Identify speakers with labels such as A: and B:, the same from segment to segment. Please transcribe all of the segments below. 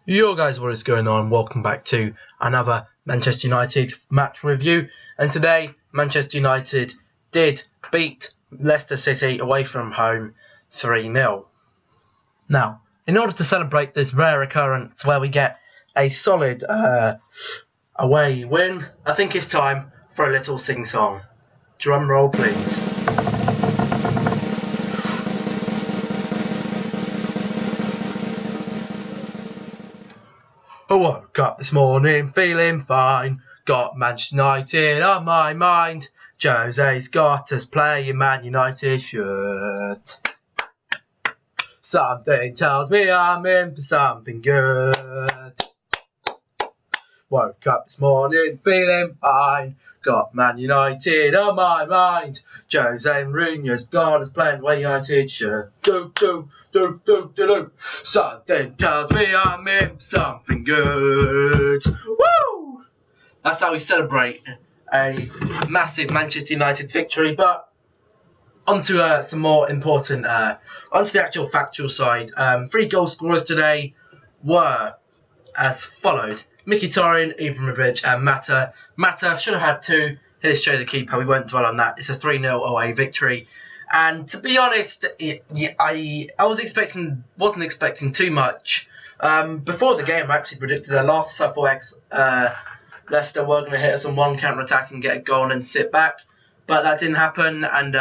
A: Yo guys, what is going on? Welcome back to another Manchester United match review. And today, Manchester United did beat Leicester City away from home 3-0. Now, in order to celebrate this rare occurrence where we get a solid away win, I think it's time for a little sing-song. Drum roll, please. I woke up this morning feeling fine. Got Manchester United on my mind. Jose's got us playing Man United shirt. Something tells me I'm in for something good. Woke up this morning feeling fine. Got Man United on my mind. Jose Mourinho's got us playing Man United shirt. Do. Something tells me I'm in for something good. Woo! That's how we celebrate a massive Manchester United victory. But onto some more important, onto the actual factual side. 3 goal scorers today were as follows: Mkhitaryan, Ibrahimovic and Mata. Mata should have had 2. Hit it straight to the keeper. We won't dwell on that. It's a 3-0 away victory. And to be honest, I wasn't expecting too much. Before the game, I actually predicted a loss. I thought Leicester were going to hit us on one counter-attack and get a goal and then sit back. But that didn't happen. And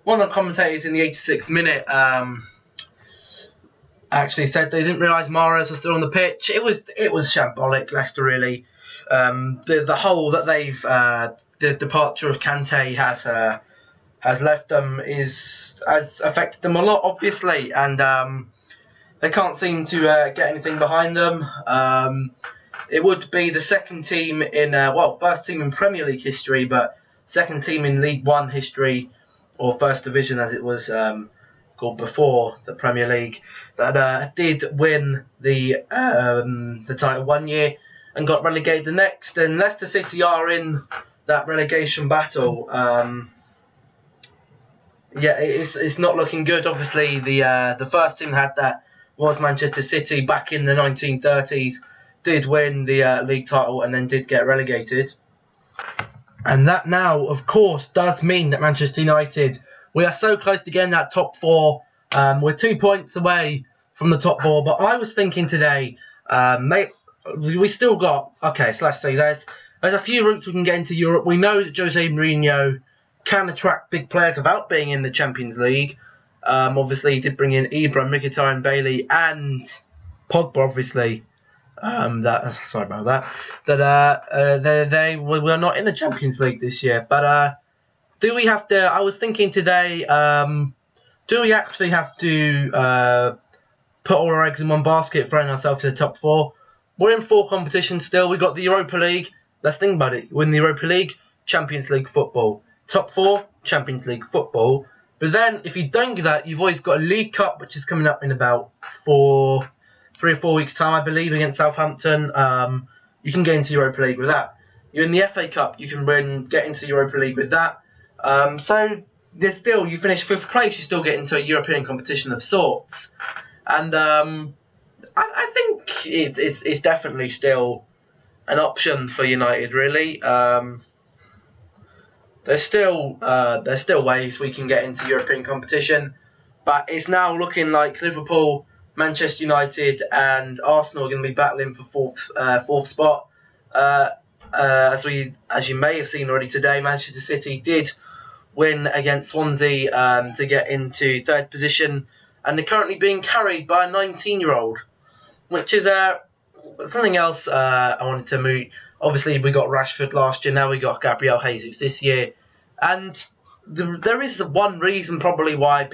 A: one of the commentators in the 86th minute actually said they didn't realise Mahrez was still on the pitch. It was shambolic, Leicester, really. The hole that they've the departure of Kante has left them has affected them a lot, obviously, and they can't seem to get anything behind them. It would be the second team in first team in Premier League history, but second team in League One history, or First Division as it was called before the Premier League, that did win the title one year and got relegated the next. And Leicester City are in that relegation battle. It's not looking good. Obviously, the first team had that was Manchester City back in the 1930s, did win the league title and then did get relegated. And that now, of course, does mean that Manchester United, we are so close to getting that top 4. We're 2 points away from the top 4. But I was thinking today, we still got, okay, so let's see, there's a few routes we can get into Europe. We know that Jose Mourinho can attract big players without being in the Champions League. Obviously, he did bring in Ibra, Mkhitaryan, Bailey, and Pogba. Obviously, sorry about that. They were not in the Champions League this year. But do we have to? I was thinking today. Do we actually have to put all our eggs in one basket, throwing ourselves to the top 4? We're in 4 competitions still. We got the Europa League. Let's think about it. Win the Europa League, Champions League football. Top 4, Champions League football. But then, if you don't get that, you've always got a League Cup, which is coming up in about 3 or 4 weeks' time, I believe, against Southampton. You can get into Europa League with that. You're in the FA Cup, you can get into Europa League with that. So there's still, you finish 5th place, you still get into a European competition of sorts. And I think it's definitely still an option for United, really. There's still ways we can get into European competition, but it's now looking like Liverpool, Manchester United, and Arsenal are going to be battling for fourth spot. As you may have seen already today, Manchester City did win against Swansea to get into 3rd position, and they're currently being carried by a 19-year-old, which is something else I wanted to move. Obviously, we got Rashford last year. Now we got Gabriel Jesus this year. And there is one reason probably why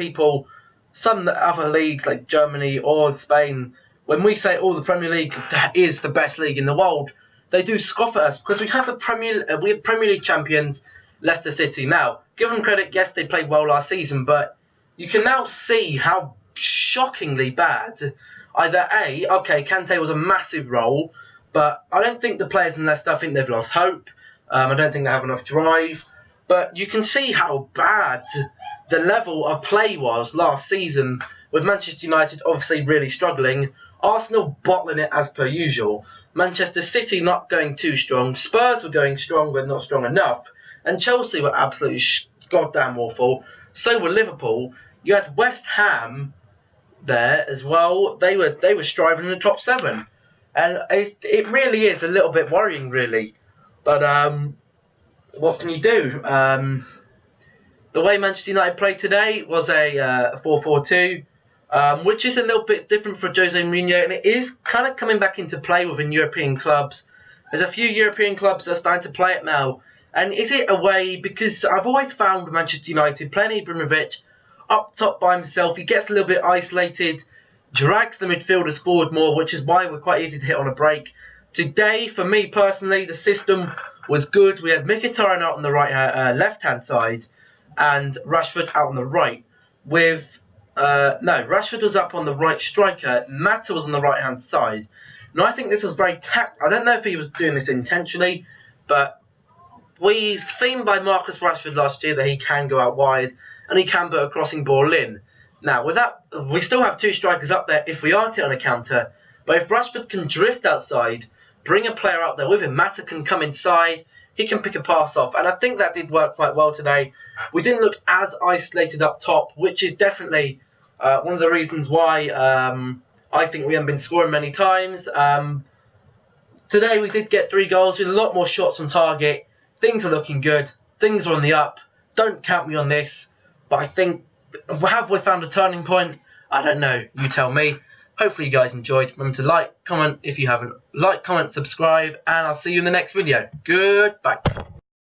A: some other leagues like Germany or Spain, when we say, the Premier League is the best league in the world, they do scoff at us because we have Premier League champions, Leicester City. Now, give them credit, yes, they played well last season, but you can now see how shockingly bad either Kante was a massive role, but I don't think the players in Leicester, I think they've lost hope. I don't think they have enough drive. But you can see how bad the level of play was last season, with Manchester United obviously really struggling. Arsenal bottling it as per usual. Manchester City not going too strong. Spurs were going strong but not strong enough. And Chelsea were absolutely goddamn awful. So were Liverpool. You had West Ham there as well. They were striving in the top 7. And it really is a little bit worrying, really. But what can you do? The way Manchester United played today was a 4-4-2. Which is a little bit different for Jose Mourinho, and it is kind of coming back into play within European clubs. There's a few European clubs that are starting to play it now. And is it a way, because I've always found Manchester United playing Ibrahimovic up top by himself, he gets a little bit isolated, drags the midfielders forward more, which is why we're quite easy to hit on a break. Today, for me personally, the system was good. We had Mkhitaryan out on the left-hand side and Rashford out on the right with... Rashford was up on the right striker. Mata was on the right-hand side. Now, I think this was very I don't know if he was doing this intentionally, but we've seen by Marcus Rashford last year that he can go out wide and he can put a crossing ball in. Now, with that, we still have 2 strikers up there if we are to on a counter. But if Rashford can drift outside, bring a player out there with him, Mata can come inside, he can pick a pass off. And I think that did work quite well today. We didn't look as isolated up top, which is definitely... one of the reasons why I think we haven't been scoring many times. Today we did get 3 goals with a lot more shots on target. Things are looking good. Things are on the up. Don't count me on this. But I think, have we found a turning point? I don't know. You tell me. Hopefully you guys enjoyed. Remember to like, comment if you haven't. Like, comment, subscribe. And I'll see you in the next video. Goodbye.